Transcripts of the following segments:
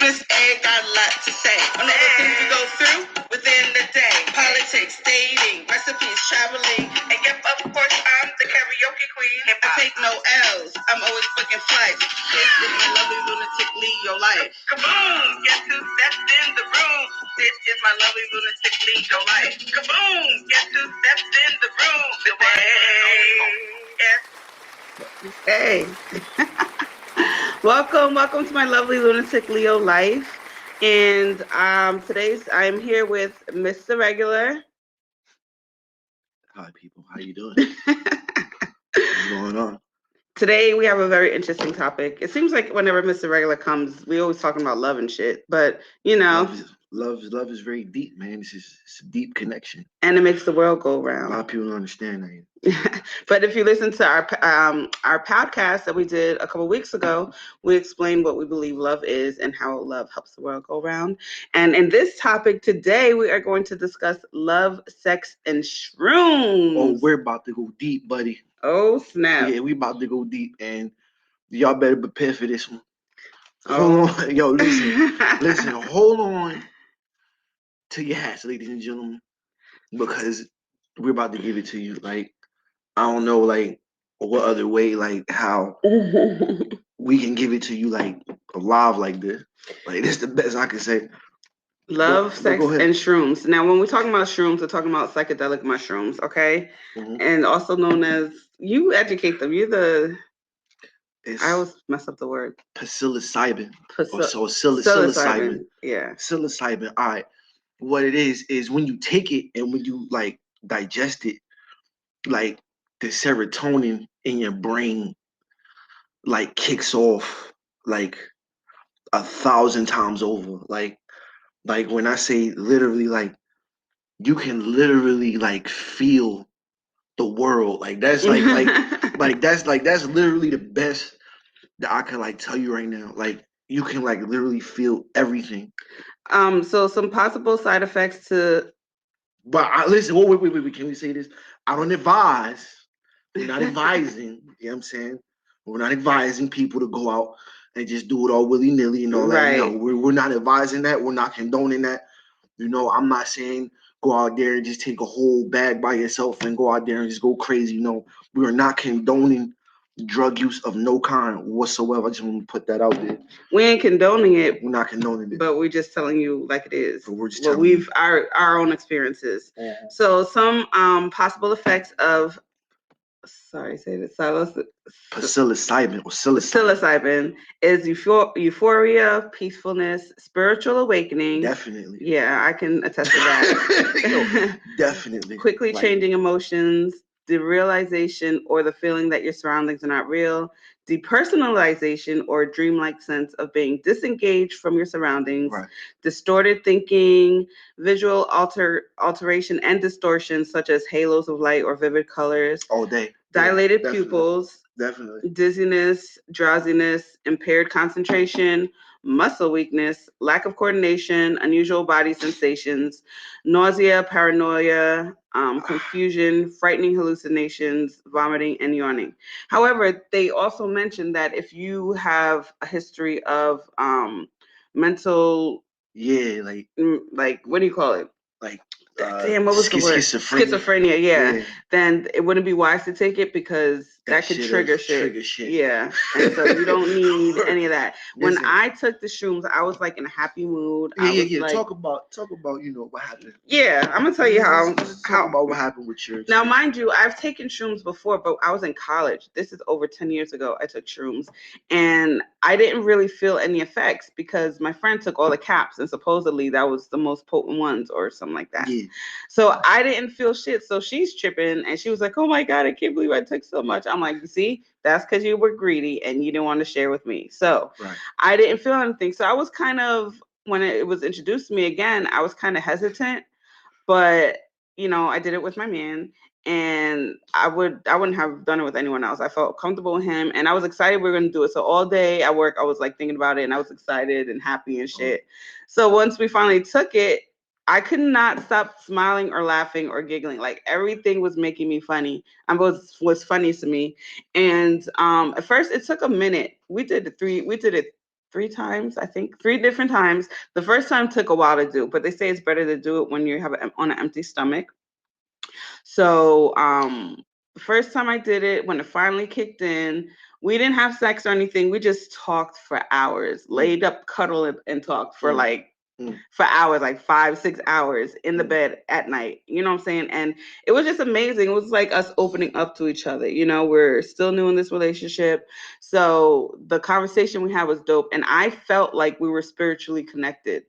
Miss A got a lot to say on all the things we go through within the day. Politics, dating, recipes, traveling, and yep, of course, I'm the karaoke queen. If I take no L's, I'm always booking flights. This is my lovely lunatic Leo life. Kaboom! Guess who stepped in the room? This is my lovely lunatic Leo life. Kaboom! Guess who stepped in the room? Today. Hey. welcome to my lovely lunatic Leo life. And I'm here with Mr. Regular. Hi people, how you doing? What's going on? Today we have a very interesting topic. It seems like whenever Mr. Regular comes, we always talking about love and shit. But you know, love is very deep, man. It's a deep connection, and it makes the world go round. A lot of people don't understand that. But if you listen to our podcast that we did a couple weeks ago, we explained what we believe love is and how love helps the world go round. And in this topic today, we are going to discuss love, sex, and shrooms. Oh, we're about to go deep, buddy. Oh, snap. Yeah, we about to go deep, and y'all better prepare for this one. Hold on. Yo, listen, hold on to your hats, ladies and gentlemen, because we're about to give it to you. Like, I don't know, like, what other way, like, how we can give it to you, like, live like this. Like, this is the best I can say. Love, sex, and shrooms. Now, when we're talking about shrooms, we're talking about psychedelic mushrooms, okay? Mm-hmm. And also known as, you educate them. You're the... I always mess up the word. Psilocybin. Psilocybin. Yeah. Psilocybin. All right. What it is when you take it and when you, like, digest it, like, the serotonin in your brain, like, kicks off, like, 1,000 times over. Like when I say literally, like, you can literally, like, feel the world. Like, that's that's literally the best that I can, like, tell you right now. Like, you can, like, literally feel everything. So some possible side effects to... But listen, wait, can we say this? I don't advise. We're not advising, you know what I'm saying? We're not advising people to go out and just do it all willy-nilly and all that. No, we're not advising that. We're not condoning that. You know, I'm not saying go out there and just take a whole bag by yourself and go out there and just go crazy. No, we are not condoning drug use of no kind whatsoever. I just want to put that out there. We ain't condoning it. We're not condoning it. But we're just telling you like it is. But we're just telling you our own experiences. Yeah. So some possible effects of... Sorry, say this. Psilocybin or psilocybin is euphoria, peacefulness, spiritual awakening. Definitely. Yeah, I can attest to that. Definitely. Quickly changing emotions, the realization or the feeling that your surroundings are not real, depersonalization or dreamlike sense of being disengaged from your surroundings, right. Distorted thinking, visual alteration and distortion such as halos of light or vivid colors, all day, dilated pupils, definitely, dizziness, drowsiness, impaired concentration, muscle weakness, lack of coordination, unusual body sensations, nausea, paranoia, confusion, frightening hallucinations, vomiting, and yawning. However, they also mentioned that if you have a history of mental... Yeah, like what do you call it? Like... Damn, what was the word? Schizophrenia, yeah. Then it wouldn't be wise to take it because that could trigger shit. Yeah. And so you don't need any of that. When I took the shrooms, I was like in a happy mood. Yeah. Like, talk about what happened. Yeah, I'm gonna tell you how about what happened with yours. Now, mind you, I've taken shrooms before, but I was in college. This is over 10 years ago. I took shrooms, and I didn't really feel any effects because my friend took all the caps, and supposedly that was the most potent ones or something like that. Yeah. So I didn't feel shit. So she's tripping, and she was like, "Oh my God, I can't believe I took so much." I'm like, "You see, that's because you were greedy and you didn't want to share with me." So I didn't feel anything. So I was kind of, when it was introduced to me again, I was kind of hesitant, but you know, I did it with my man, and I wouldn't have done it with anyone else. I felt comfortable with him, and I was excited we were going to do it. So all day at work, I was like thinking about it, and I was excited and happy and shit. So once we finally took it, I could not stop smiling or laughing or giggling. Like everything was making me funny. Was funny to me. And at first it took a minute. We did it 3 times, I think, 3 different times. The first time took a while to do, but they say it's better to do it when you have on an empty stomach. So the first time I did it, when it finally kicked in, we didn't have sex or anything. We just talked for hours, laid up, cuddled, and talked for for hours, like 5-6 hours in the bed at night. You know what I'm saying? And it was just amazing. It was like us opening up to each other. You know, we're still new in this relationship. So the conversation we had was dope. And I felt like we were spiritually connected.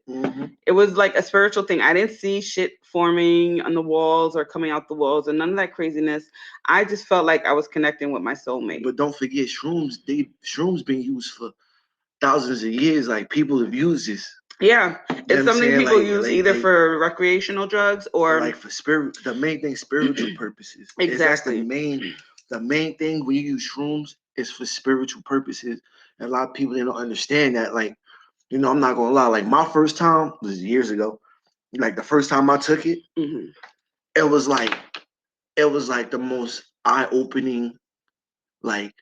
It was like a spiritual thing. I didn't see shit forming on the walls or coming out the walls and none of that craziness. I just felt like I was connecting with my soulmate. But don't forget, shrooms been used for thousands of years. Like, people have used this. Yeah, it's something people use either for recreational drugs or like for spirit. The main thing, spiritual purposes. Exactly. That's the main thing when you use shrooms is for spiritual purposes. And a lot of people, they don't understand that. Like, you know, I'm not gonna lie. Like, my first time was years ago. Like, the first time I took it, it was like the most eye-opening. Like,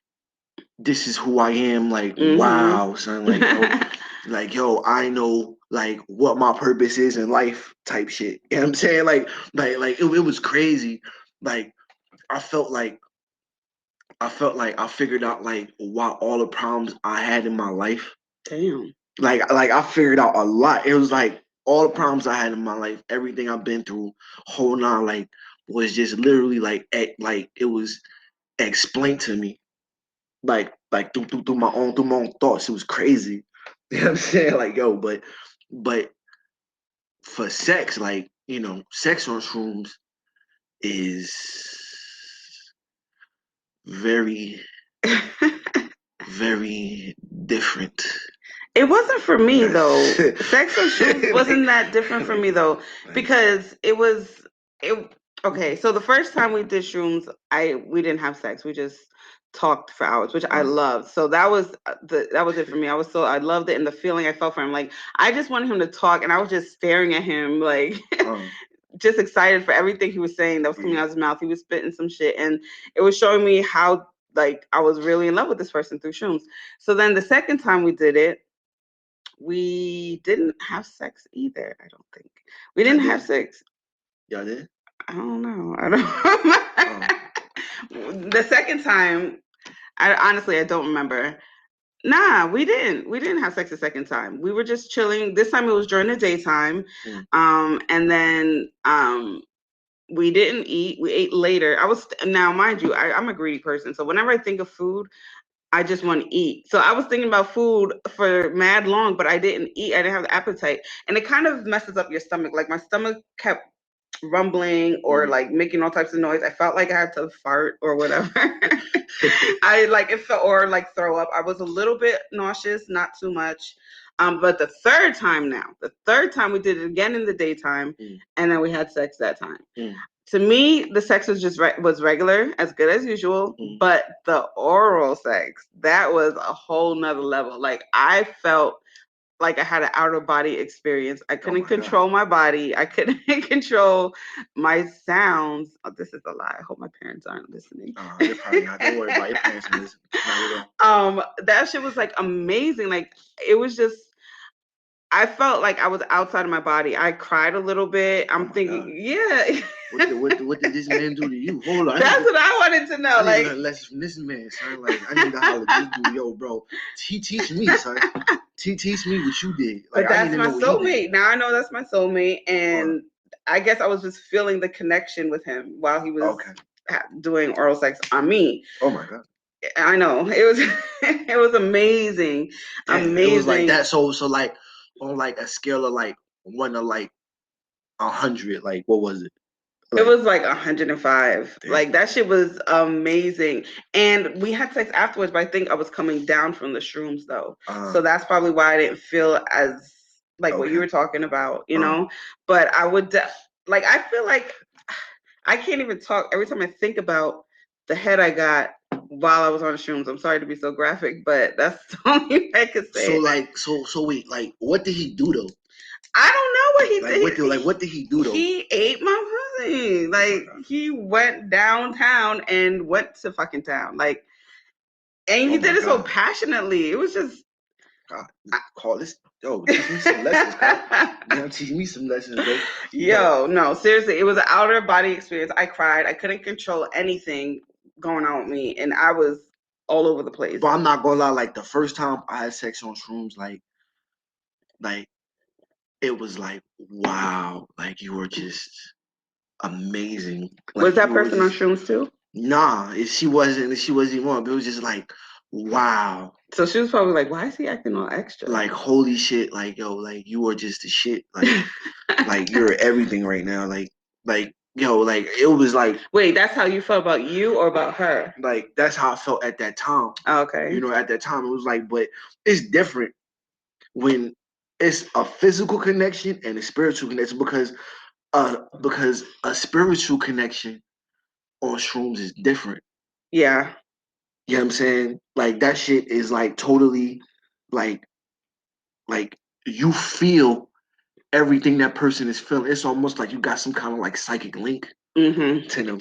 this is who I am. Like, wow, son. Like, yo, I know, like, what my purpose is in life, type shit. You know what I'm saying? Like it was crazy. Like, I felt like I figured out, like, why all the problems I had in my life. Damn. Like I figured out a lot. It was like all the problems I had in my life, everything I've been through, whole on, like, was just literally like it was explained to me. Like through my own thoughts. It was crazy. You know what I'm saying? Like, yo, but for sex, like, you know, sex on shrooms is very, very different. It wasn't for me though. Sex on shrooms wasn't that different for me though, because okay. So the first time we did shrooms, we didn't have sex. We just talked for hours, which I loved. So that was it for me. I loved it, and the feeling I felt for him. Like, I just wanted him to talk, and I was just staring at him, like just excited for everything he was saying that was coming out of his mouth. He was spitting some shit, and it was showing me how, like, I was really in love with this person through shrooms. So then the second time we did it, we didn't have sex either. I don't think we didn't have sex. Y'all did? I don't know. The second time, I don't remember. Nah, we didn't. We didn't have sex the second time. We were just chilling. This time it was during the daytime. And then we didn't eat. We ate later. Now, mind you, I'm a greedy person. So whenever I think of food, I just want to eat. So I was thinking about food for mad long, but I didn't eat. I didn't have the appetite. And it kind of messes up your stomach. Like, my stomach kept rumbling or like making all types of noise. I felt like I had to fart or whatever. It felt, or like throw up. I was a little bit nauseous, not too much. But the third time we did it again in the daytime, and then we had sex that time. To me, the sex was just was regular, as good as usual, but the oral sex, that was a whole nother level. Like, I felt like I had an out of body experience. I couldn't control my body. I couldn't control my sounds. Oh, this is a lie. I hope my parents aren't listening. They're probably not. Don't worry about your parents listening. That shit was like amazing. Like, it was just, I felt like I was outside of my body. I cried a little bit. I'm thinking, yeah. What did this man do to you? Hold on. That's what I wanted to know. I need to lessons from this man, son. Like, I need to holler at this dude. Yo, bro. Teach me, son. Teach me what you did. Like, but that's my soulmate. Now I know that's my soulmate. And I guess I was just feeling the connection with him while he was doing oral sex on me. Oh my God. I know. It was amazing. Amazing. It was like that. So like, on like a scale of like 1 to like 100, like, what was it? It was like 105. Damn. Like, that shit was amazing. And we had sex afterwards, but I think I was coming down from the shrooms though. So that's probably why I didn't feel as like what you were talking about, you know? But I would I feel like I can't even talk every time I think about the head I got while I was on shrooms. I'm sorry to be so graphic, but that's the only way I could say. So like, so wait, like, what did he do though? I don't know what he did. What did he do though? He ate my pussy. Like, he went downtown and went to fucking town. Like, and he did it so passionately. It was just, God, call this. Yo, teach me some lessons, man. Teach me some lessons, bro. Yo, no, seriously, it was an outer body experience. I cried. I couldn't control anything going on with me, and I was all over the place. But I'm not gonna lie, like the first time I had sex on shrooms, like it was like, wow, like you were just amazing. Like, was that person on shrooms too? Nah, she wasn't. She wasn't even on. But it was just like, wow. So she was probably like, "Why is he acting all extra?" Like, holy shit! Like, yo, like you are just the shit. Like, like you're everything right now. Like, yo, like it was like. Wait, that's how you felt about you or about her? Like that's how I felt at that time. Oh, okay. You know, at that time it was like, but it's different when it's a physical connection and a spiritual connection because a spiritual connection on shrooms is different. Yeah. You know what I'm saying? Like that shit is like totally like you feel everything that person is feeling. It's almost like you got some kind of like psychic link to them. You know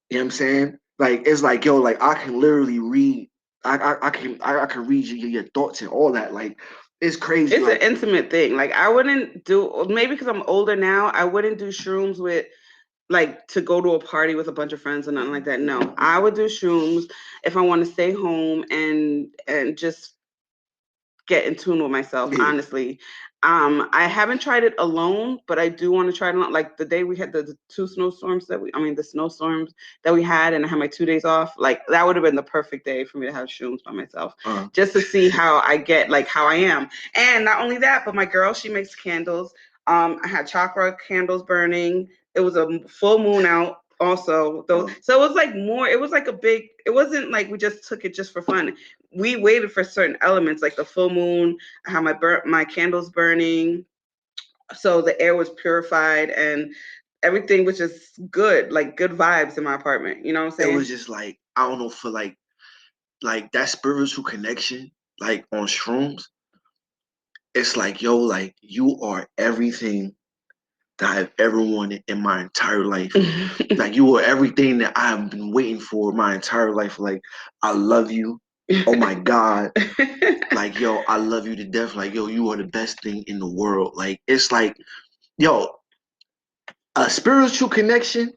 what I'm saying? Like it's like, yo, like I can literally read I can read your thoughts and all that. Like it's crazy. It's like, an intimate thing. Like I wouldn't do, maybe because I'm older now, I wouldn't do shrooms with like to go to a party with a bunch of friends or nothing like that. No, I would do shrooms if I want to stay home and just get in tune with myself, honestly. I haven't tried it alone, but I do want to try it alone. Like the day we had the two snowstorms the snowstorms that we had, and I had my 2 days off. Like that would have been the perfect day for me to have shrooms by myself, just to see how I get, like how I am. And not only that, but my girl, she makes candles. I had chakra candles burning. It was a full moon out also, though. So it was like more, it was like a big, it wasn't like we just took it just for fun. We waited for certain elements, like the full moon. I had my candles burning, so the air was purified and everything was just good, like good vibes in my apartment. You know what I'm saying? It was just like, I don't know, for like that spiritual connection, like on shrooms. It's like, yo, like you are everything that I've ever wanted in my entire life. Like you are everything that I've been waiting for my entire life. Like I love you. Oh my God. Like, yo, I love you to death. Like, yo, you are the best thing in the world. Like, it's like, yo, a spiritual connection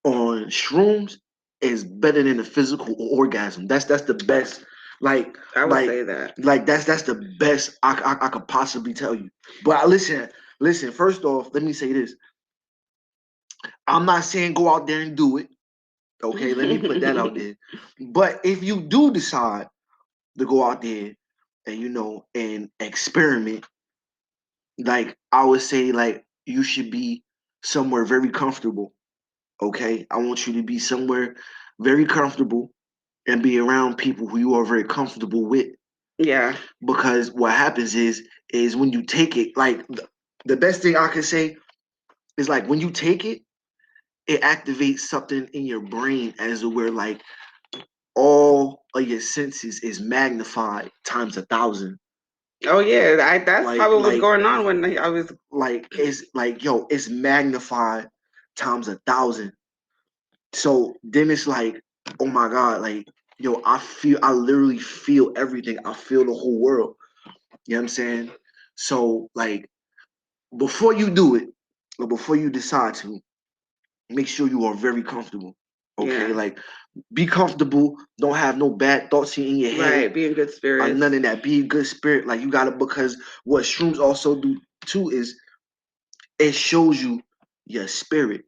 on shrooms is better than a physical orgasm. That's the best. Like, I would say that. Like that's the best I could possibly tell you. But listen. First off, let me say this. I'm not saying go out there and do it. Okay, let me put that out there. But if you do decide to go out there and and experiment, like I would say, like you should be somewhere very comfortable. Okay, I want you to be somewhere very comfortable and be around people who you are very comfortable with. Yeah. Because what happens is when you take it, like the best thing I can say is like when you take it, it activates something in your brain as to where like all of your senses is magnified times 1,000. Oh yeah, that's like, probably what was going on when I was like, it's like, yo, it's magnified times 1,000. So then it's like, oh my God, like, yo, I literally feel everything. I feel the whole world. You know what I'm saying? So like, before you do it, or before you decide to, make sure you are very comfortable. Okay, yeah. Like be comfortable. Don't have no bad thoughts in your head. Right, be in good spirits. None of that. Be in good spirit. Like you gotta, because what shrooms also do too is it shows you your spirit.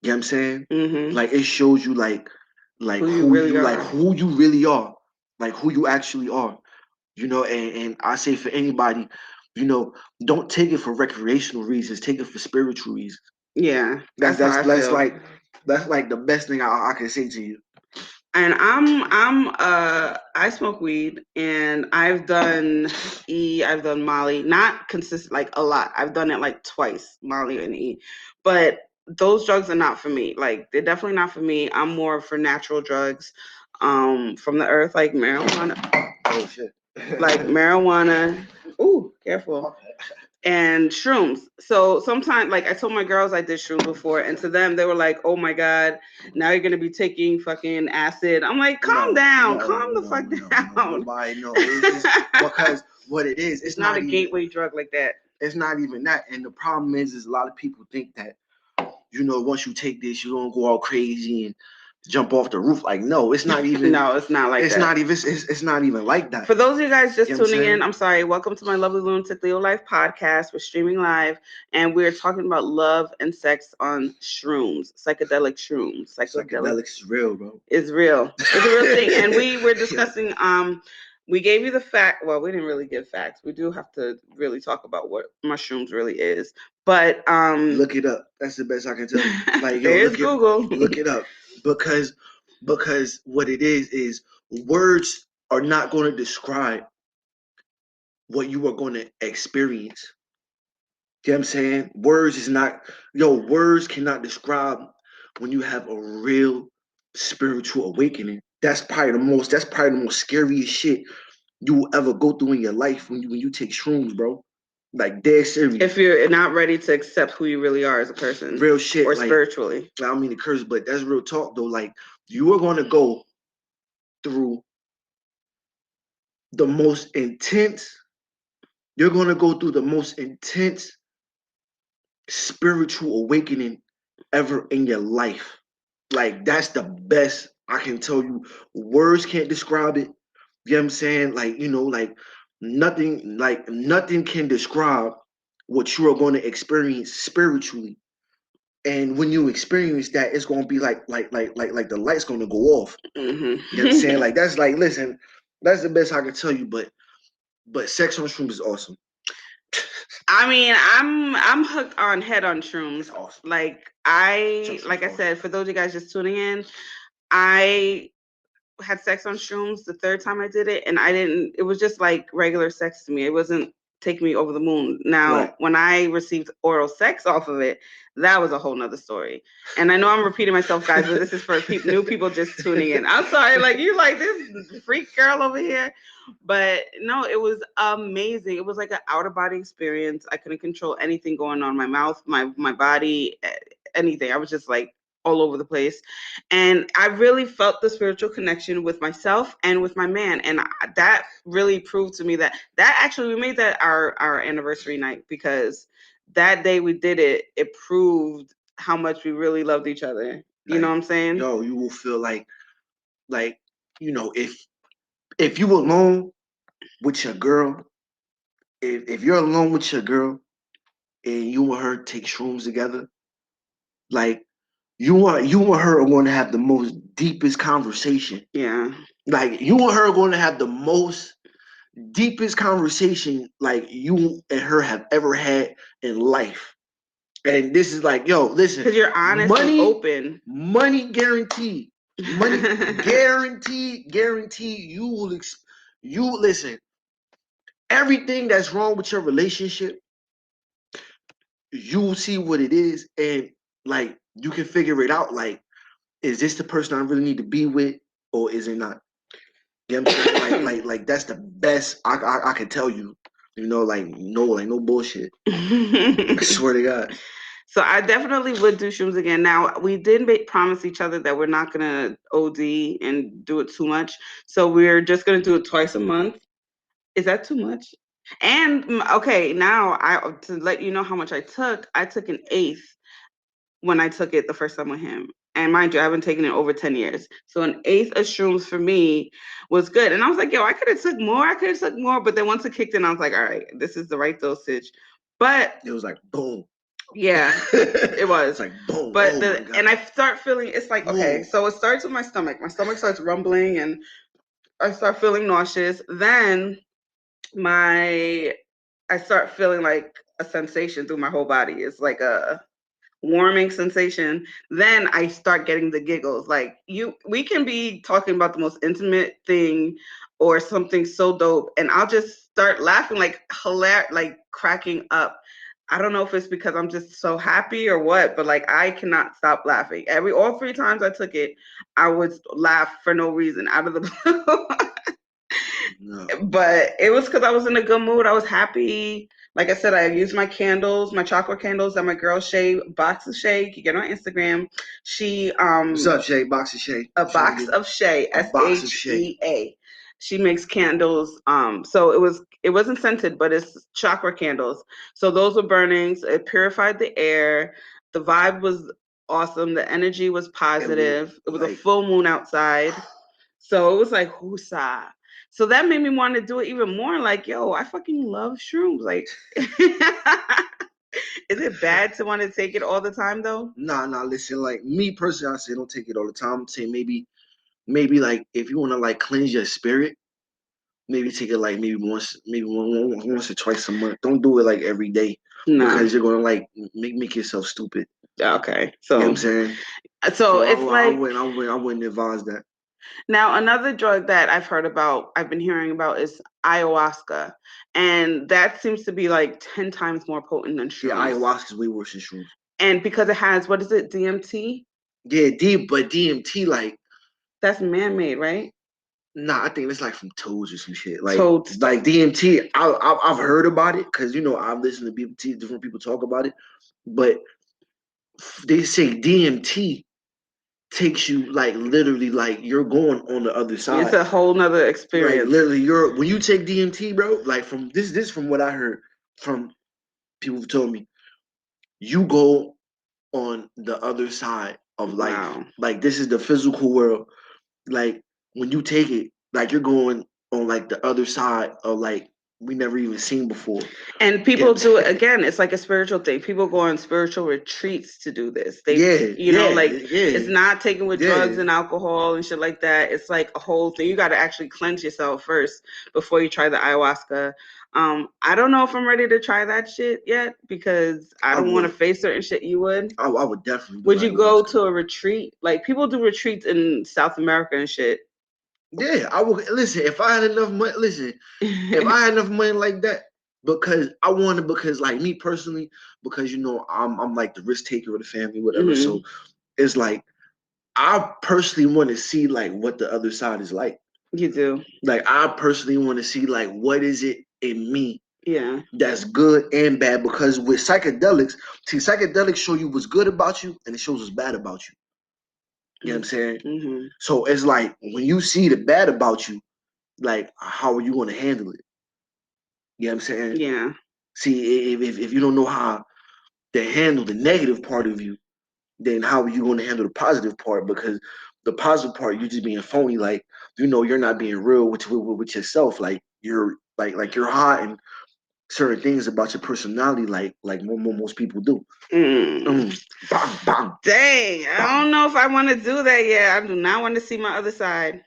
You know what I'm saying? Mm-hmm. Like it shows you like who you really are. Like who you really are. Like who you actually are. And I say for anybody, don't take it for recreational reasons. Take it for spiritual reasons. Yeah, that's like the best thing I can say to you. And I smoke weed, and I've done I've done Molly, not consistent, like a lot. I've done it like twice, Molly and E, but those drugs are not for me. Like they're definitely not for me. I'm more for natural drugs, from the earth, like marijuana. Oh shit. Like marijuana. Ooh, careful. Okay. And shrooms. So sometimes, like I told my girls I did shrooms before, and to them they were like, "Oh my God, now you're gonna be taking fucking acid." I'm like, calm down, calm the fuck down. Nobody knows. What because what it is, it's not a even, gateway drug like that. It's not even that. And the problem is a lot of people think that, once you take this, you're gonna go all crazy and jump off the roof. Like, no, it's not even. No, it's not like that. It's not even like that. For those of you guys just tuning in, I'm sorry. Welcome to my lovely Lunatic Leo Life podcast. We're streaming live, and we're talking about love and sex on shrooms, psychedelic shrooms. Psychedelic is real, bro. It's real. It's a real thing. And we were discussing. We gave you the fact. Well, we didn't really give facts. We do have to really talk about what mushrooms really is. But look it up. That's the best I can tell you. Like, there's Google. Look it up because what it is words are not going to describe what you are going to experience. You know what I'm saying? Words cannot describe when you have a real spiritual awakening. That's probably the most scariest shit you will ever go through in your life when you take shrooms, bro. Like, dead serious. If you're not ready to accept who you really are as a person. Real shit. Or spiritually. I don't mean to curse, but that's real talk though. Like, you are going to go through the most intense spiritual awakening ever in your life. Like, that's the best I can tell you. Words can't describe it. You know what I'm saying? Like, nothing can describe what you are going to experience spiritually. And when you experience that, it's going to be like the light's going to go off. Mm-hmm. You know what I'm saying? Like, that's like, listen, that's the best I can tell you. But sex on shrooms is awesome. I mean, I'm hooked on head on shrooms. Awesome. Like I said, for those of you guys just tuning in, I had sex on shrooms the third time I did it, and it was just like regular sex to me. It wasn't taking me over the moon. Now, when I received oral sex off of it, that was a whole nother story. And I know I'm repeating myself, guys, but this is for new people just tuning in. I'm sorry, like, you like this freak girl over here. But no, it was amazing. It was like an out of body experience. I couldn't control anything going on in my mouth, my body, anything. I was just like all over the place. And I really felt the spiritual connection with myself and with my man. And that really proved to me that actually, we made that our anniversary night, because that day we did it, it proved how much we really loved each other. You know what I'm saying? Yo, you will feel like, if you alone with your girl, if you're alone with your girl and you and her take shrooms together, like, you and her are going to have the most deepest conversation. Yeah. Like, you and her are going to have the most deepest conversation like you and her have ever had in life. And this is like, yo, listen, because you're honest and open. Money guaranteed. Money guaranteed. You listen. Everything that's wrong with your relationship, you will see what it is, and like, you can figure it out. Like, is this the person I really need to be with, or is it not? You know what I'm saying? like that's the best I can tell you. Like no bullshit. I swear to God. So I definitely would do shrooms again. Now, we did promise each other that we're not gonna OD and do it too much. So we're just gonna do it twice a month. Is that too much? And okay, now to let you know how much I took an eighth when I took it the first time with him. And mind you, I haven't taken it over 10 years. So an eighth of shrooms for me was good. And I was like, yo, I could have took more. But then once it kicked in, I was like, all right, this is the right dosage. But it was like, boom. Yeah, it was. It's like, boom. But and I start feeling, it's like, okay, so it starts with my stomach. My stomach starts rumbling and I start feeling nauseous. Then I start feeling like a sensation through my whole body. It's like a warming sensation. Then I start getting the giggles. Like, we can be talking about the most intimate thing or something so dope, and I'll just start laughing, like hilarious, like cracking up. I don't know if it's because I'm just so happy or what, but like, I cannot stop laughing. All 3 times I took it, I would laugh for no reason, out of the blue. No. But it was because I was in a good mood. I was happy. Like I said, I used my candles, my chocolate candles that my girl Shay, Box of Shay, you get on Instagram. She What's up, Shay? Box of Shay. A Box of Shay, SHEA. She makes candles. So it wasn't scented, but it's chakra candles. So those were burnings. It purified the air. The vibe was awesome. The energy was positive. It was a full moon outside. So it was like whoosah. So that made me want to do it even more. Like, yo, I fucking love shrooms. Like, is it bad to want to take it all the time though? Nah, listen, like me personally, I say don't take it all the time. Say maybe like if you want to like cleanse your spirit, maybe take it like maybe once or twice a month. Don't do it like every day because you're gonna like make yourself stupid. Okay, so you know what I'm saying. So it's I wouldn't advise that. Now, another drug that I've been hearing about is ayahuasca. And that seems to be like 10 times more potent than shrooms. Yeah, ayahuasca is way worse than shrooms. And because it has, what is it, DMT? Yeah, but DMT, like... That's man-made, right? Nah, I think it's like from toads or some shit. Like DMT, I've heard about it because, you know, I've listened to different people talk about it. But they say DMT takes you like literally like you're going on the other side. It's a whole nother experience. Like literally, when you take DMT, bro. Like from this from what I heard from people who told me, you go on the other side of life. Wow. Like this is the physical world. Like when you take it, like you're going on like the other side of like we never even seen before. And people do it again. It's like a spiritual thing. People go on spiritual retreats to do this. It's not taken with drugs and alcohol and shit like that. It's like a whole thing. You got to actually cleanse yourself first before you try the ayahuasca. I don't know if I'm ready to try that shit yet because I don't want to face certain shit. You would? I would definitely. Would you go to a retreat? Like people do retreats in South America and shit. Yeah, I would. Listen, if I had enough money, if I had enough money like that, because like me personally, because you know I'm like the risk taker of the family, whatever. Mm-hmm. So it's like I personally want to see like what the other side is like. You do. Like I personally want to see like what is it in me. Yeah. That's good and bad, because with psychedelics show you what's good about you and it shows what's bad about you. You know what I'm saying? Mm-hmm. So it's like when you see the bad about you, like how are you going to handle it? You know what I'm saying? Yeah. See, if you don't know how to handle the negative part of you, then how are you going to handle the positive part? Because the positive part, you're just being phony. Like, you know, you're not being real with yourself. Like you're like you're hot and certain things about your personality, like most people do. Bang, bang. Dang, I don't know if I want to do that yet. I do not want to see my other side.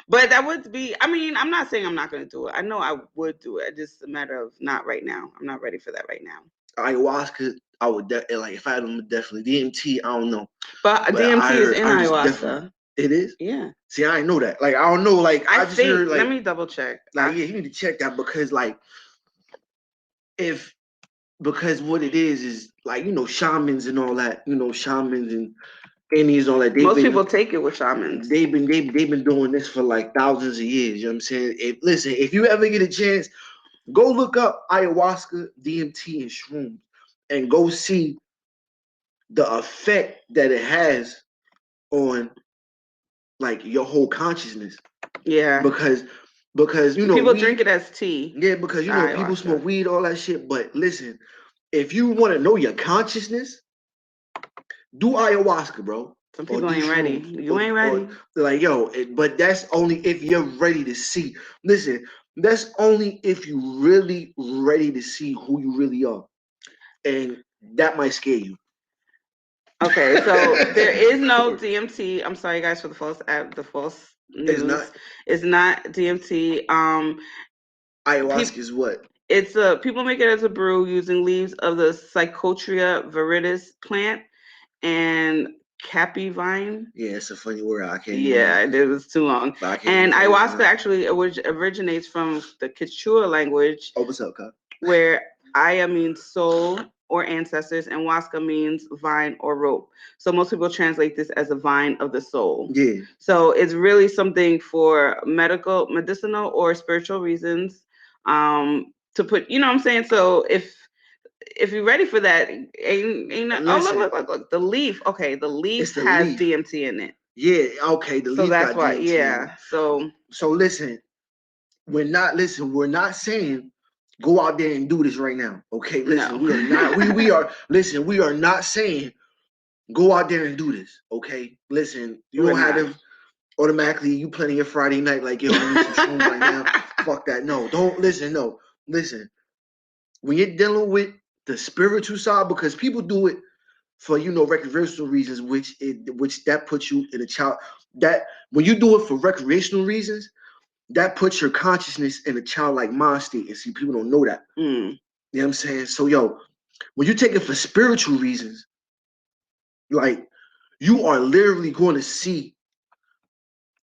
But that would be, I mean, I'm not saying I'm not going to do it. I know I would do it. It's just a matter of not right now. I'm not ready for that right now. Ayahuasca, I would like if I had them, definitely. DMT, I don't know. But DMT is in ayahuasca. It is? Yeah. See, I didn't know that. Like, I don't know. Like, I just think, heard, like... Let me double check. Like, yeah, you need to check that because, like, because what it is like, you know, shamans and all that, you know, shamans and Indians and all that. Most people take it with shamans. They've been doing this for like thousands of years. You know what I'm saying? If you ever get a chance, go look up ayahuasca, DMT, and shrooms, and go see the effect that it has on like your whole consciousness. Yeah. Because you know people drink it as tea. Yeah, because you know ayahuasca. People smoke weed, all that shit. But listen, if you want to know your consciousness, do ayahuasca, bro. Some people ain't ready. You ain't ready. Like, yo, but that's only if you're ready to see. Listen, that's only if you really ready to see who you really are. And that might scare you. Okay, so there is no DMT. I'm sorry, guys, for the false news. It's not DMT. Ayahuasca is what? It's people make it as a brew using leaves of the Psychotria viridis plant and Cappy vine. Yeah, it's a funny word. I can't. Yeah, it was too long. And ayahuasca actually originates from the Quechua language. Oh, what's up, Kyle? Where Aya means soul or ancestors, and Huasca means vine or rope. So most people translate this as a vine of the soul. Yeah. So it's really something for medicinal, or spiritual reasons. To put, you know what I'm saying? So if you're ready for that, ain't look, the leaf. Okay, the leaf has DMT in it. Yeah, okay, the So leaf that's got why, DMT in it. yeah. So So listen, we're not saying go out there and do this right now. Okay, listen, no. we are not saying go out there and do this. Okay, listen, you We're don't have not. to automatically you planning your Friday night like, yo, I need some shrooms right now. Fuck that. No, don't listen. No, listen. When you're dealing with the spiritual side, because people do it for recreational reasons, which that puts you in a child that when you do it for recreational reasons, that puts your consciousness in a childlike mind state. And see, people don't know that. Mm. You know what I'm saying? So yo, when you take it for spiritual reasons, like you are literally going to see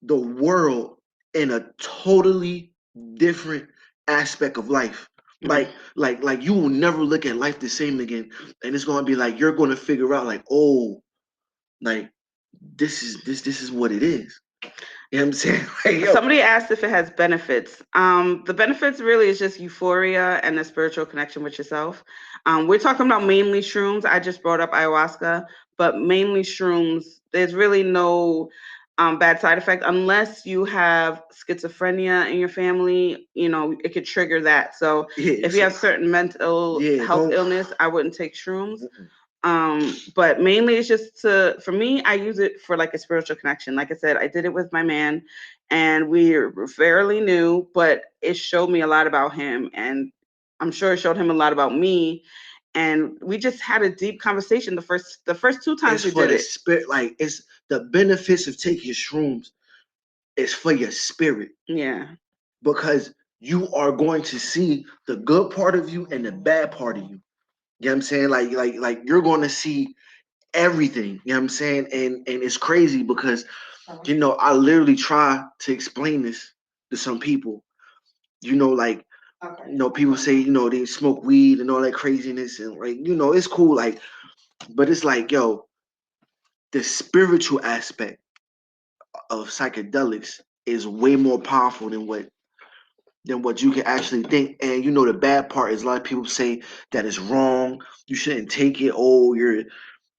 the world in a totally different aspect of life. Mm. Like you will never look at life the same again. And it's gonna be like you're gonna figure out like, oh, like this is what it is. You know what I'm saying? Like, yo. Somebody asked if it has benefits. The benefits really is just euphoria and a spiritual connection with yourself. We're talking about mainly shrooms. I just brought up ayahuasca, but mainly shrooms. There's really no bad side effect unless you have schizophrenia in your family. It could trigger that. So if you have certain mental health illness, I wouldn't take shrooms. But mainly it's just for me, I use it for like a spiritual connection. Like I said, I did it with my man and we were fairly new, but it showed me a lot about him and I'm sure it showed him a lot about me. And we just had a deep conversation the first 2 times we did it. Spirit, like it's the benefits of taking shrooms is for your spirit. Yeah. Because you are going to see the good part of you and the bad part of you. You know what I'm saying? Like you're going to see everything. You know what I'm saying? And it's crazy because I literally try to explain this to some people. Like people say, they smoke weed and all that craziness and like, it's cool, like, but it's like, yo, the spiritual aspect of psychedelics is way more powerful than what you can actually think. And the bad part is a lot of people say that it's wrong. You shouldn't take it. Oh, you're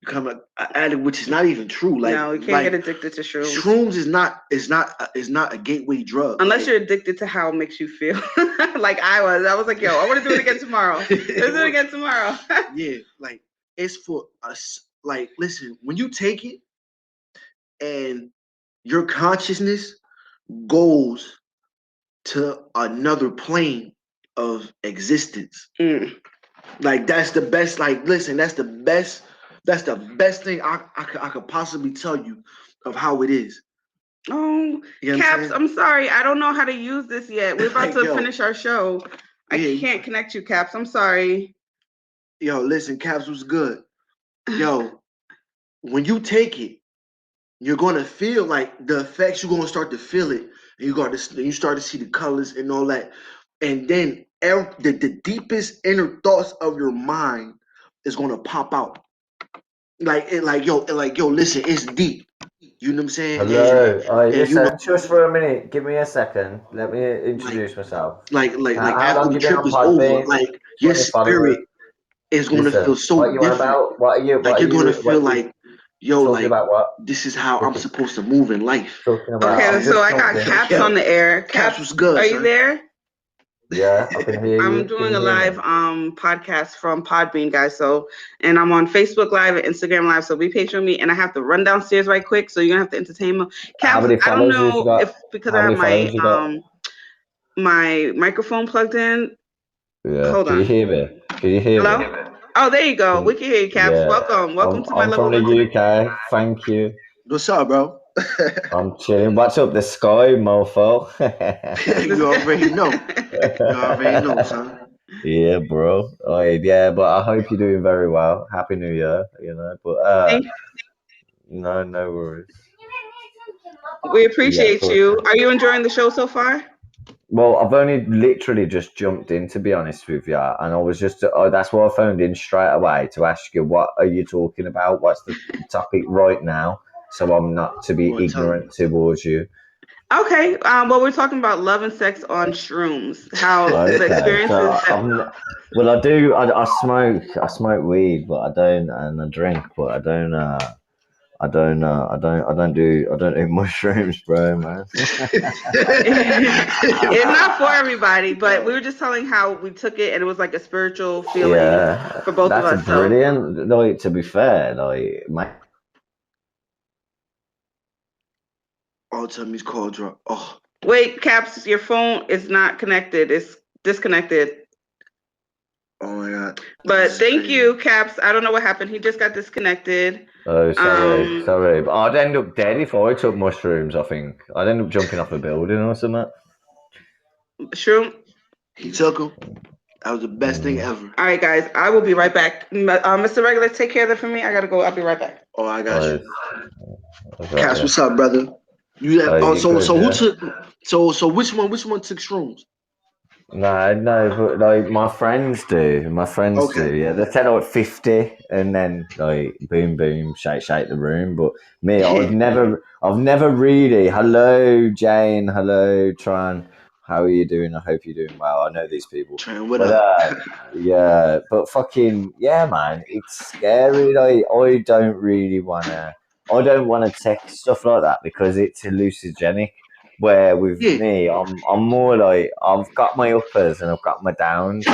become an addict, which is not even true. Like, no, you can't get addicted to shrooms. Shrooms is not a gateway drug. Unless you're addicted to how it makes you feel. Like I was like, yo, I want to do it again tomorrow. Let's do it again tomorrow. Yeah, like it's for us. Like, listen, when you take it and your consciousness goes to another plane of existence. Like that's the best. Like, listen, that's the best. That's the best thing I could possibly tell you of how it is. Oh, Caps, I'm sorry. I don't know how to use this yet. We're about to finish our show. I can't connect you, Caps. I'm sorry. Yo, listen, Caps was good. Yo, when you take it, you're gonna feel like the effects. You're gonna start to feel it, and you start to see the colors and all that, and then the deepest inner thoughts of your mind is gonna pop out. Like yo, listen, it's deep. You know what I'm saying? Hello. Listen, just for a minute. Give me a second. Let me introduce myself. Like how after long the you been trip on is over, Podbean? like your spirit is gonna feel so different. Like you're gonna feel like, yo, like about what? This is how I'm supposed to move in life. Talking about. Okay, so I got Caps on the air. Caps was good. Are you there? Yeah, I can hear you. I'm doing a live podcast from Podbean, guys. So, and I'm on Facebook Live and Instagram Live. So be patient with me, and I have to run downstairs right quick. So you're gonna have to entertain me. Caps, I don't know if because I have my microphone plugged in. Yeah. Hold on. Can you hear me? Can you hear Hello? me? Oh, there you go. We can hear you, Caps. Yeah. Welcome to my I'm from the UK. Thank you. What's up, bro? I'm chilling. What's up the sky, mofo? You already know. You already know, son. Yeah, bro. Oh, yeah, but I hope you're doing very well. Happy New Year, But no worries. We appreciate you. Are you enjoying the show so far? Well, I've only literally just jumped in, to be honest with you, and I was that's why I phoned in straight away to ask you, what are you talking about? What's the topic right now? So I'm not to be ignorant towards you. Okay. Well, we're talking about love and sex on shrooms. How the experiences. Well, I do. I smoke. I smoke weed, but I don't, and I drink, but I I don't know. I don't do mushrooms, bro, man. It's not for everybody, but we were just telling how we took it and it was like a spiritual feeling Yeah, for both of that's a us. So brilliant. Like, to be fair, like, All time he's call drop. Oh, wait, Caps, your phone is not connected. It's disconnected. oh my God. But This is thank crazy. you, Caps. I don't know what happened. He just got disconnected. oh, sorry, Um, sorry. But I'd end up dead if I took mushrooms. I think I'd end up jumping off a building or something. Shroom. He took him. That was the best thing Mm. ever. All right, guys. I will be right back. Mr. Regular, take care of that for me. I gotta go. I'll be right back. Oh, I got Oh, you. I got Cass, you. what's up, brother? You have, Oh, oh, you good? so who Yeah. took so which one took shrooms? No, but like my friends do. My friends do. Okay. Yeah, they tell like 50, and then like boom, boom, shake the room. But me, I've never really. Hello, Jane. Hello, Tran. How are you doing? I hope you're doing well. I know these people, Tran, what but up? yeah, but fucking yeah, man, it's scary. Like I don't really wanna. I don't want to text stuff like that because it's hallucinogenic. Where with Yeah, me, I'm more like I've got my uppers and I've got my downs,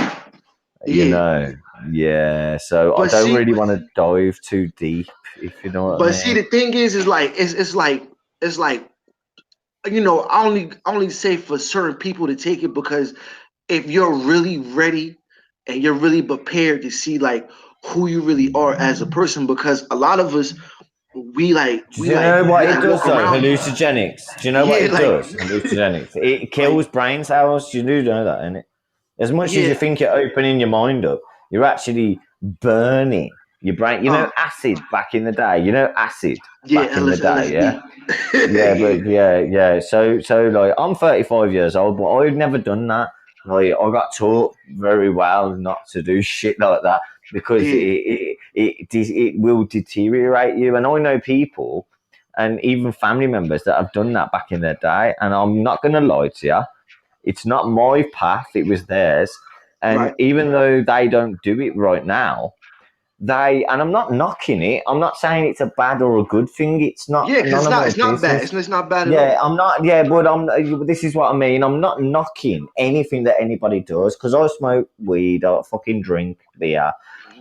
you yeah. know. Yeah, so I But don't see, really want to dive too deep, if you know what I mean. the thing is like it's like I only say for certain people to take it because if you're really ready and you're really prepared to see like who you really are as a person, because a lot of us we like Do you know we what it like does walk though? around. Hallucinogenics. Do you know what Yeah, it does? Hallucinogenics. It like kills brain cells. You do know that, innit? As much as yeah, you think you're opening your mind up, you're actually burning your brain. You know uh, acid back in the day. You know acid yeah, back in the day, yeah. LSD. Yeah, Yeah, but yeah. So like I'm 35 years old, but I've never done that. Like I got taught very well not to do shit like that because yeah, it will deteriorate you. And I know people and even family members that have done that back in their day. And I'm not gonna lie to you, it's not my path; it was theirs. And right. even though they don't do it right now, and I'm not knocking it. I'm not saying it's a bad or a good thing. It's not Yeah, because none of my it's not bad. business. It's not bad at Yeah, all. I'm not. Yeah, but this is what I mean. I'm not knocking anything that anybody does because I smoke weed, I fucking drink beer,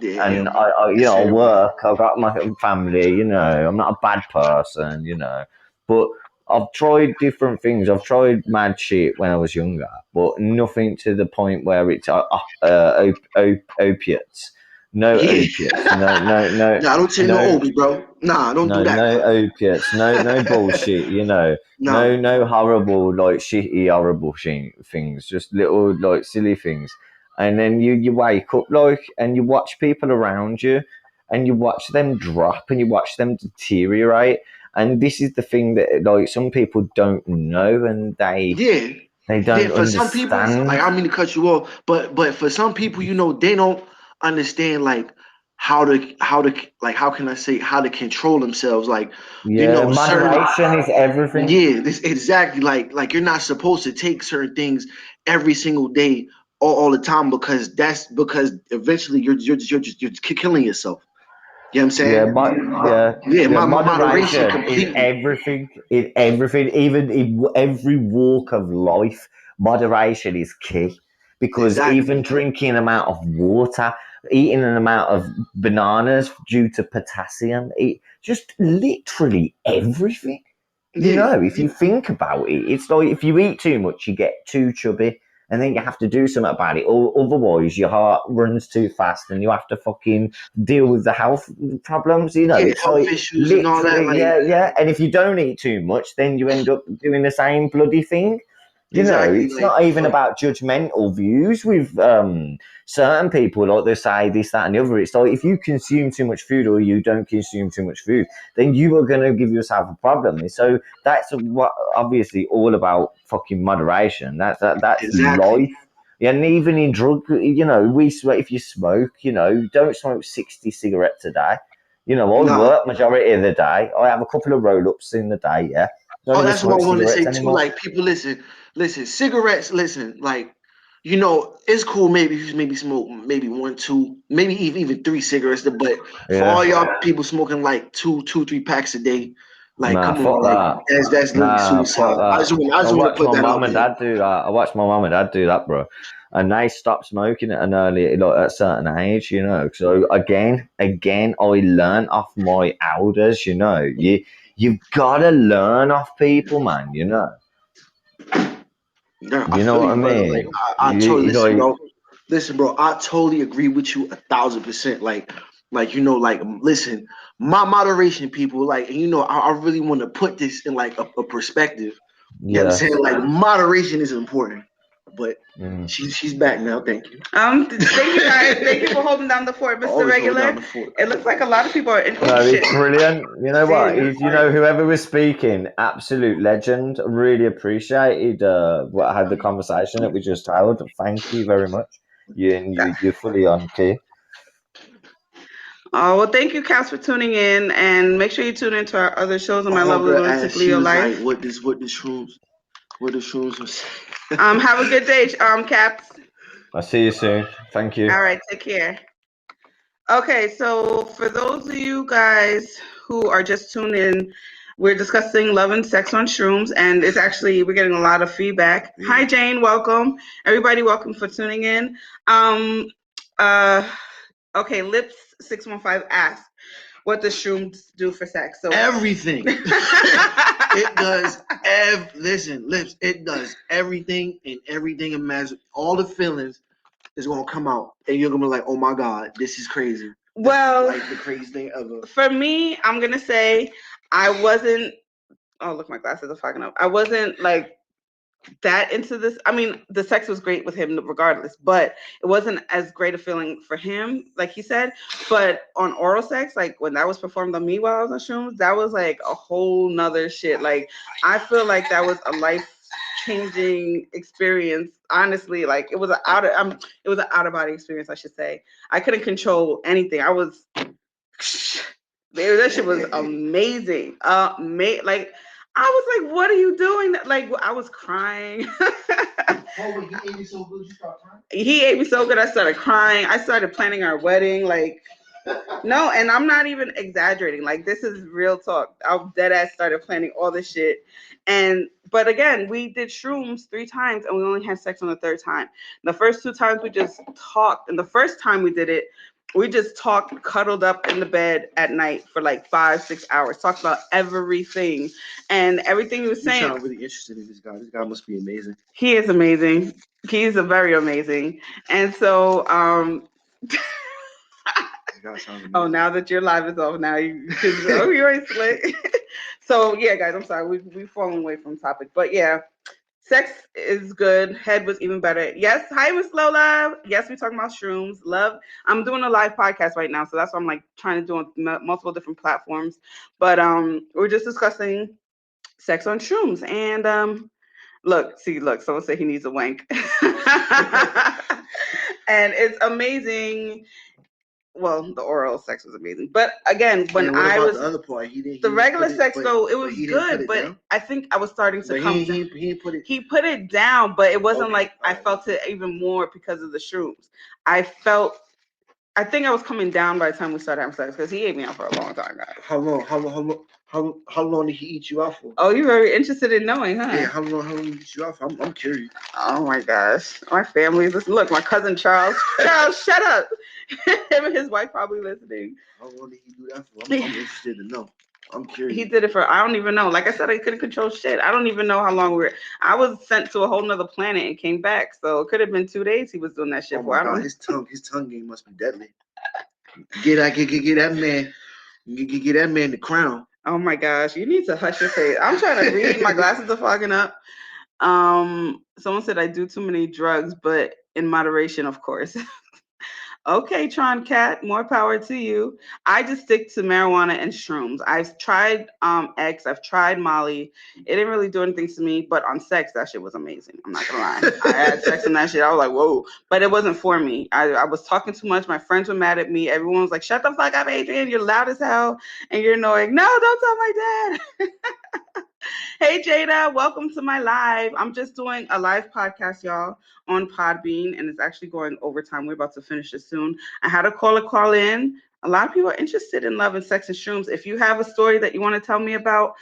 Yeah, and I same. work. I've got my family. I'm not a bad person. But I've tried different things. I've tried mad shit when I was younger, but nothing to the point where it's opiates. No Yeah. opiates. No, no, no, Nah, don't take no no. Obies, bro. Nah, don't do No, that, no bro. opiates, no bullshit, Nah. no horrible like shitty horrible things, just little like silly things, and then you wake up like and you watch people around you, and you watch them drop and you watch them deteriorate, and this is the thing that like some people don't know and Yeah. they Yeah, don't for some people, like understand. I don't mean to cut you off, but for some people, they don't understand like how to like how can I say how to control themselves. Like, Yeah, certain moderation is everything. yeah, this exactly like you're not supposed to take certain things every single day all the time because eventually you're killing yourself. You know what I'm Yeah, saying? Yeah, yeah. my moderation Moderation is completely. everything. In everything, even in every walk of life, moderation is key. Because even Exactly. drinking an amount of water, eating an amount of bananas due to potassium, just literally everything. Yeah. If you think about it, it's like if you eat too much, you get too chubby, and then you have to do something about it. Or otherwise, your heart runs too fast, and you have to fucking deal with the health problems. Yeah, It's health like issues and all that. literally, Like yeah. And if you don't eat too much, then you end up doing the same bloody thing. exactly. It's not even about judgmental views with certain people. Like they say this, that, and the other. It's like if you consume too much food or you don't consume too much food, then you are going to give yourself a problem. So that's what obviously all about fucking moderation. That's Exactly. life. Yeah, and even in drug, if you smoke, don't smoke 60 cigarettes a day. I Nah. work majority of the day. I have a couple of roll ups in the day. Yeah, don't Oh, even that's what smoke I want to cigarettes say too. anymore. Like people, listen, cigarettes. Listen, like you know, it's cool. Maybe if you maybe smoke maybe 1, 2, maybe even 3 cigarettes. But for all Yeah. y'all people smoking like 2, 2, 3 packs a day, like Nah, come on, fuck like that. that's literally Nah, suicide. fuck that. I I just want to watched put my that mum out and there. dad do that. I watched my mum and dad do that, bro. And they stopped smoking at an early, like at a certain age, you know. So again, I learned off my elders, you know. You've gotta learn off people, man, you know. Yeah, I You know feel what I you, brother. Like mean? I totally You listen, like, bro. Listen, bro. I totally agree with you 1,000%. Like you know, like listen, my moderation, people. Like, and you know, I really want to put this in like a perspective. You know what I'm saying? yes. Like moderation is important, but Mm. she's back now. Thank you. Thank you guys. Thank you for holding down the fort, Mr. Always hold down Regular. the fort. It looks like a lot of people are in. Oh No, shit! it's brilliant. You know what? Damn. He's, you know, whoever was speaking, absolute legend. Really appreciated what had the conversation that we just held. Thank you very much. You're fully on key. Oh, well, thank you, Cass, for tuning in. And make sure you tune into our other shows on my All lovely girl Lunatic asked, she Leo was like, life. "What the shrooms? What the shrooms was?" Have a good day, Caps. I'll see you soon. Thank you. All right, take care. Okay, so for those of you guys who are just tuned in, we're discussing love and sex on shrooms, and it's actually we're getting a lot of feedback. Yeah. Hi, Jane, welcome. Everybody, welcome for tuning in. Okay, Lips 615 asked, "What does shrooms do for sex?" So Everything. It does. Listen, Lips. It does everything and everything. Imagine all the feelings is gonna come out, and you're gonna be like, "Oh my god, this is crazy." Well, like the craziest thing ever. For me, I'm gonna say I wasn't. Oh, look, my glasses are fogging up. I wasn't like that into this. I mean, the sex was great with him regardless, but it wasn't as great a feeling for him, like he said. But on oral sex, like when that was performed on me while I was on shrooms, that was like a whole nother shit. Like I feel like that was a life changing experience. Honestly, like it was an it was an out of body experience, I should say. I couldn't control anything. I was baby, that shit was amazing. Like I was like, "What are you doing?" Like I was crying. Oh, he ate me so good, you start crying. He ate me so good, I started crying. I started planning our wedding. Like, no, and I'm not even exaggerating. Like, this is real talk. I dead ass started planning all this shit. But again, we did shrooms 3 times and we only had sex on the third time. The first 2 times we just talked. And the first time we did it, we just talked, cuddled up in the bed at night for like 5, 6 hours, talked about everything. And everything he was You saying. sound really interested in this guy. This guy must be amazing. He is amazing. He's a very amazing. And so, oh, now that your live is off, now you're already slick. So yeah, guys, I'm sorry, we've fallen away from topic, but yeah, sex is good. Head was even better. Yes, hi Miss Lola. Yes, we're talking about shrooms. Love. I'm doing a live podcast right now, so that's why I'm like trying to do on multiple different platforms. But we're just discussing sex on shrooms, and look, someone said he needs a wank. And it's amazing. Well, the oral sex was amazing. But again, when what I about was the other part? He didn't. the He didn't regular put it, sex but, though, it but was he didn't put good, it but down. I think I was starting to But come he didn't put it. he put it down, but it wasn't Okay, like I alright. felt it even more because of the shrooms. I think I was coming down by the time we started having sex because he ate me out for a long time, guys. How long did he eat you out for? Oh, you're very interested in knowing, huh? Yeah, how long did he eat you out for? I'm curious. Oh my gosh. My family, look, my cousin Charles. Charles, shut up. Him and his wife probably listening. How long did he do that for? I'm interested to know. I'm curious. He did it for, I don't even know. Like I said, I couldn't control shit. I don't even know how long I was sent to a whole nother planet and came back. So it could have been 2 days he was doing that shit Oh for. my god, his tongue game must be deadly. Get that man. Get that man the crown. Oh my gosh, you need to hush your face. I'm trying to read. My glasses are fogging up. Someone said I do too many drugs, but in moderation, of course. Okay, Tron Cat, more power to you. I just stick to marijuana and shrooms. I've tried X, I've tried Molly. It didn't really do anything to me, but on sex, that shit was amazing. I'm not gonna lie. I had sex and that shit. I was like, whoa. But it wasn't for me. I was talking too much. My friends were mad at me. Everyone was like, shut the fuck up, Adrian. You're loud as hell and you're annoying. No, don't tell my dad. Hey Jada, welcome to my live. I'm just doing a live podcast, y'all, on Podbean, and it's actually going overtime. We're about to finish it soon. I had a caller call in. A lot of people are interested in love and sex and shrooms. If you have a story that you want to tell me about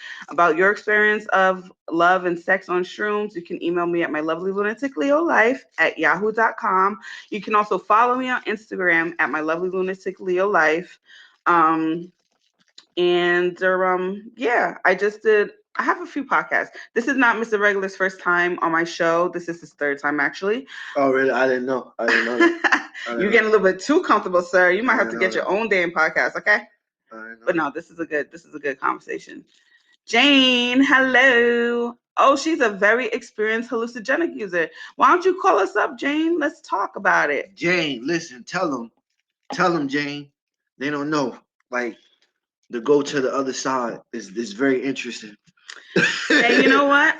your experience of love and sex on shrooms, you can email me at my lovely lunatic Leo life at yahoo.com. You can also follow me on Instagram at my lovely lunatic Leo life. Yeah, I have a few podcasts. This is not Mr. Regular's first time on my show. This is his third time, actually. Oh, really? I didn't know. That. You're getting a little bit too comfortable, sir. You might have to get your own damn podcast, okay? But no, this is a good conversation. Jane, hello. Oh, she's a very experienced hallucinogenic user. Why don't you call us up, Jane? Let's talk about it. Jane, listen, tell them, Jane. They don't know. Like, to go to the other side is very interesting. And you know what?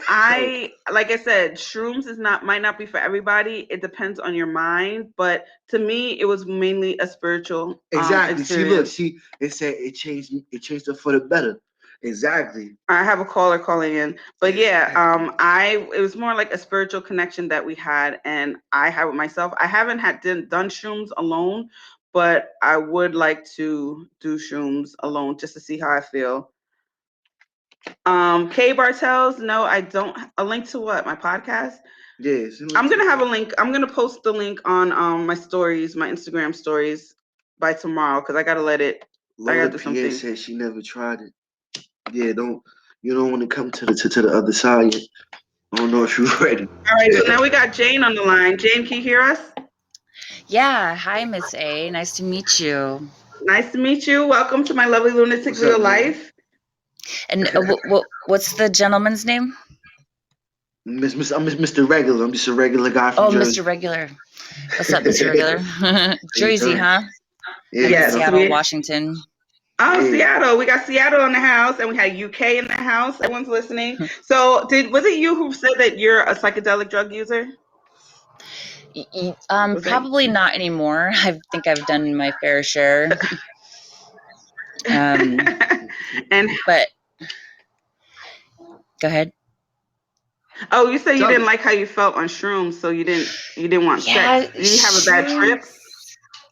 Like I said, shrooms might not be for everybody. It depends on your mind, but to me, it was mainly a spiritual exactly. experience. It said it changed it for the better. Exactly. I have a caller calling in, but yeah, it was more like a spiritual connection that we had, and I had with myself. I haven't done shrooms alone, but I would like to do shrooms alone just to see how I feel. Kay Bartels, no, I don't. A link to what? My podcast? Yes. I'm gonna have a link. I'm gonna post the link on my stories, my Instagram stories, by tomorrow because I gotta let it. I gotta do something. Said she never tried it. Yeah, you don't want to come to the other side yet. I don't know if you're ready. All right, so now we got Jane on the line. Jane, can you hear us? Yeah, hi, Miss A. Nice to meet you. Nice to meet you. Welcome to my lovely lunatic real life. And what's the gentleman's name? I'm Mr. Regular. I'm just a regular guy from Jersey. Mr. Regular. What's up, Mr. Regular? Jersey, huh? Yeah, Seattle, Washington. Oh, yeah. Seattle. We got Seattle in the house, and we had UK in the house. Everyone's listening. So, was it you who said that you're a psychedelic drug user? Probably not anymore. I think I've done my fair share. But go ahead. Oh, you said you didn't like how you felt on shrooms, so you didn't want sex. Did you have a bad trip?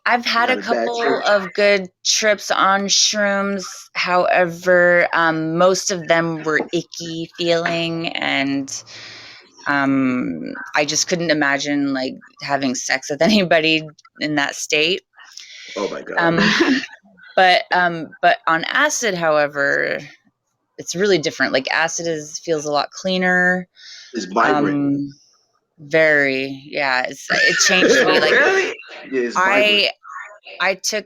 I've had a couple of good trips on shrooms. However, most of them were icky feeling, and I just couldn't imagine like having sex with anybody in that state. Oh my God. But on acid, however, it's really different. Like acid feels a lot cleaner. It's vibrant. Very, yeah. It changed me. Like really? Yeah, I took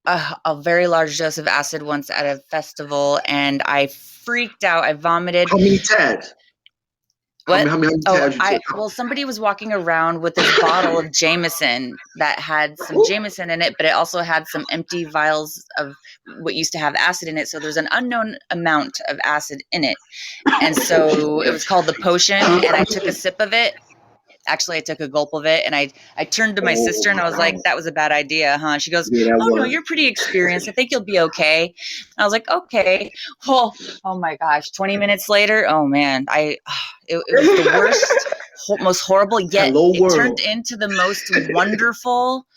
a very large dose of acid once at a festival, and I freaked out. I vomited. How many tabs? What? How many tabs you took? Well, somebody was walking around with this bottle of Jameson that had some Jameson in it, but it also had some empty vials of what used to have acid in it. So there's an unknown amount of acid in it. And so it was called the potion, and I took a sip of it. Actually, I took a gulp of it, and I turned to my sister, and I was like, that was a bad idea, huh? She goes, no, you're pretty experienced. I think you'll be okay. And I was like, okay. Well, oh my gosh, 20 minutes later, oh man, it was the worst, most horrible, yet it turned into the most wonderful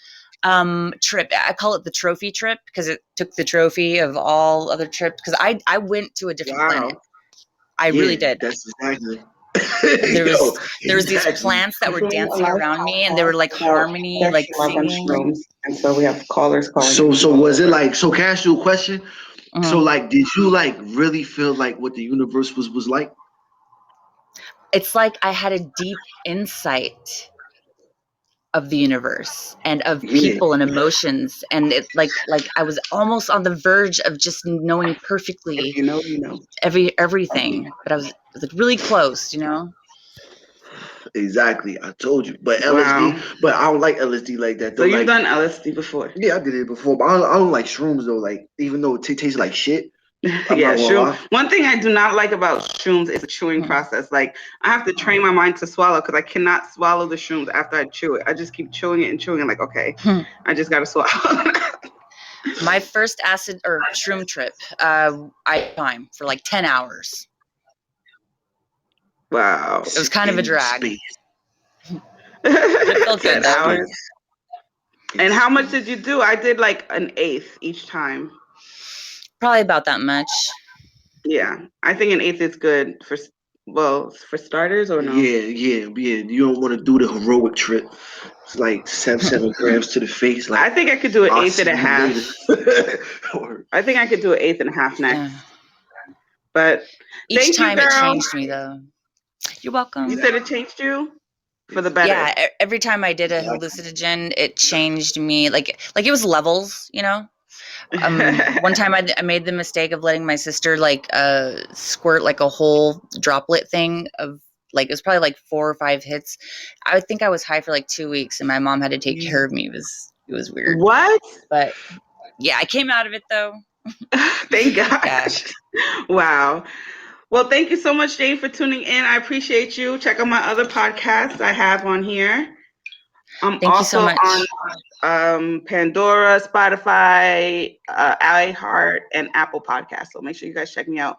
trip. I call it the trophy trip because it took the trophy of all other trips, because I went to a different planet. I really did. That's exactly. There was these plants that were dancing around me, and they were like harmony, like singing. And so we have callers calling. So was it like? So can I ask you a question? Mm-hmm. So like, did you like really feel like what the universe was like? It's like I had a deep insight of the universe and of people and emotions, and it like I was almost on the verge of just knowing perfectly. If you know everything, but I was like really close, Exactly, I told you. But LSD, but I don't like LSD like that. Though. So you've done LSD before? Yeah, I did it before, but I don't like shrooms though. Like even though it tastes like shit. Yeah, shroom. One thing I do not like about shrooms is the chewing process. Like I have to train my mind to swallow because I cannot swallow the shrooms after I chew it. I just keep chewing it and chewing it. Like okay, I just gotta swallow. My first acid or shroom trip, I time for like 10 hours. Wow. It was kind of a in drag. space. It felt 10 good though. hours. And how much did you do? I did like an eighth each time. Probably about that much. Yeah, I think an eighth is good for starters or no? Yeah. You don't want to do the heroic trip. It's like 7 grams to the face. Like I think I could do an I'll eighth and a see you half. later. Or- I think I could do an eighth and a half next. Yeah. But Each thank you, time it girl. changed me though. You're welcome. You said it changed you for the better. Yeah, every time I did a hallucinogen, it changed me. Like it was levels, you know. One time I made the mistake of letting my sister like squirt like a whole droplet thing of like, it was probably like 4 or 5 hits. I think I was high for like 2 weeks and my mom had to take care of me. It was weird. What? But yeah, I came out of it though. Thank God. Yeah. Wow. Well, thank you so much, Jane, for tuning in. I appreciate you. Check out my other podcasts I have on here. I'm Thank you so also much. on Pandora, Spotify, iHeart, and Apple Podcasts. So make sure you guys check me out.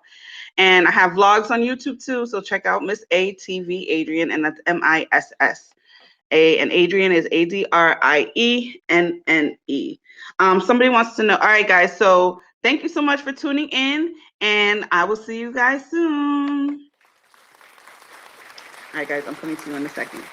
And I have vlogs on YouTube too. So check out Miss ATV Adrienne, and that's MISS. And Adrienne is ADRIENNE. Somebody wants to know. All right, guys. So thank you so much for tuning in, and I will see you guys soon. All right, guys. I'm coming to you in a second.